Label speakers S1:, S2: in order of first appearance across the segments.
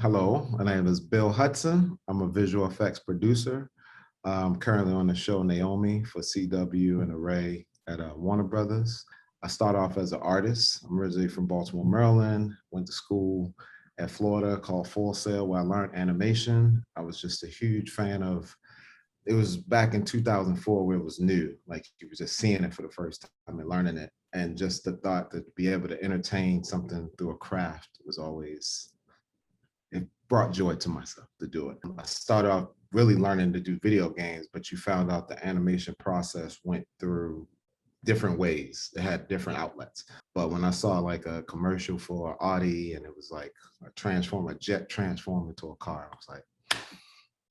S1: Hello, my name is Bill Hudson. I'm a visual effects producer. I'm currently on the show Naomi for CW and Array at Warner Brothers. I started off as an artist. I'm originally from Baltimore, Maryland, went to school at Florida called Full Sail where I learned animation. I was just a huge fan of, it was back in 2004 where it was new, like you were just seeing it for the first time and learning it. And just the thought to be able to entertain something through a craft was always, it brought joy to myself to do it. I started off really learning to do video games, but you found out the animation process went through different ways. It had different outlets. But when I saw like a commercial for Audi and it was like a jet transform into a car, I was like,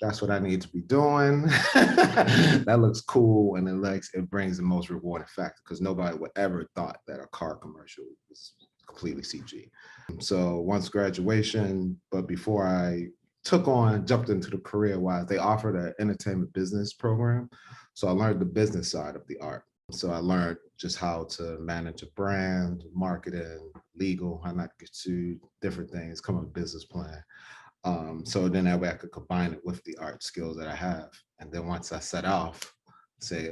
S1: that's what I need to be doing. That looks cool. And it brings the most rewarding factor because nobody would ever thought that a car commercial was completely CG. So once graduation, but before I jumped into the career wise, they offered an entertainment business program. So I learned the business side of the art. So I learned just how to manage a brand, marketing, legal, how not to get sued, different things, come up with a business plan. So then that way I could combine it with the art skills that I have. And then once I set off, say,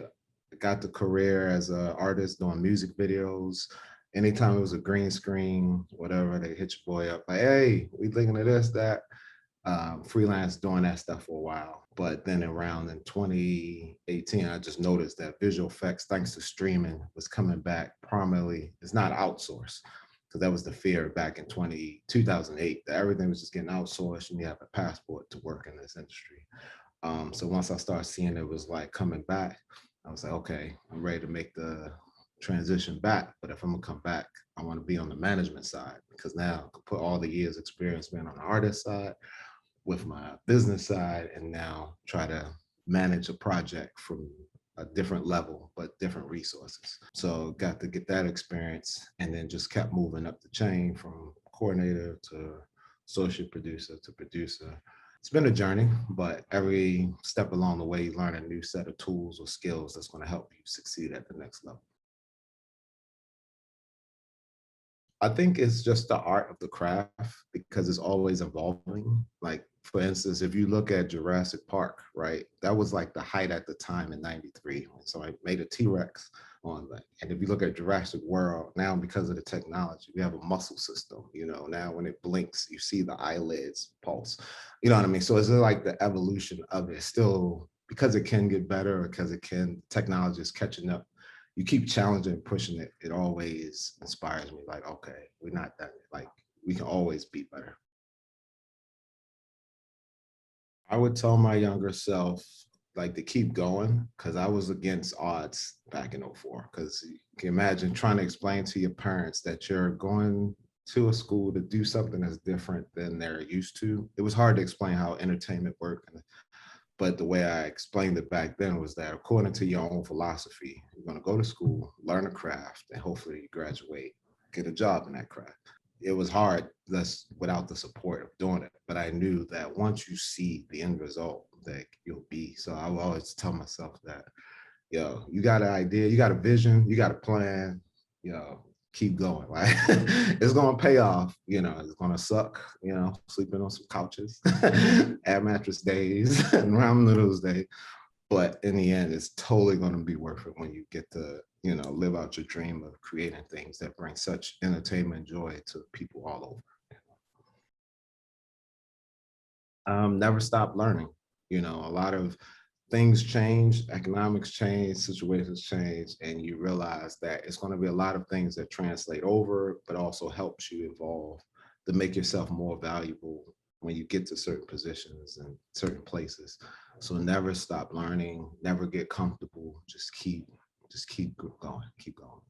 S1: I got the career as an artist doing music videos. Anytime it was a green screen, whatever, they hit your boy up like, hey, we thinking of this, that. Freelance doing that stuff for a while. But then around in 2018, I just noticed that visual effects, thanks to streaming, was coming back primarily. It's not outsourced, because that was the fear back in 2008, that everything was just getting outsourced and you have a passport to work in this industry. So once I started seeing it was like coming back, I was like, okay, I'm ready to make the transition back. But if I'm gonna come back, I want to be on the management side, because now I can put all the years experience being on the artist side with my business side and now try to manage a project from a different level, but different resources. So got to get that experience and then just kept moving up the chain from coordinator to associate producer to producer. It's been a journey, but every step along the way, you learn a new set of tools or skills that's going to help you succeed at the next level. I think it's just the art of the craft because it's always evolving. Like, for instance, if you look at Jurassic Park, right? That was like the height at the time in '93. So I made a T-Rex on that. And if you look at Jurassic World, now because of the technology, we have a muscle system, now when it blinks, you see the eyelids pulse. You know what I mean? So it's like the evolution of it still, because it can get better, because technology is catching up, you keep challenging, pushing it, it always inspires me. Like, okay, we're not done. Like, we can always be better. I would tell my younger self, like, to keep going, because I was against odds back in '04. Because you can imagine trying to explain to your parents that you're going to a school to do something that's different than they're used to. It was hard to explain how entertainment worked. But the way I explained it back then was that according to your own philosophy, you're going to go to school, learn a craft, and hopefully you graduate, get a job in that craft. It was hard without the support of doing it. But I knew that once you see the end result, that you'll be. So I will always tell myself that, you got an idea, you got a vision, you got a plan, keep going. Like, it's gonna pay off, it's gonna suck, sleeping on some couches, air mattress days, and ramen noodles days. But in the end, it's totally gonna be worth it when you get to, live out your dream of creating things that bring such entertainment and joy to people all over. Never stop learning. A lot of things change, economics change, situations change, and you realize that it's going to be a lot of things that translate over, but also helps you evolve to make yourself more valuable when you get to certain positions and certain places. So never stop learning, never get comfortable, just keep going, keep going.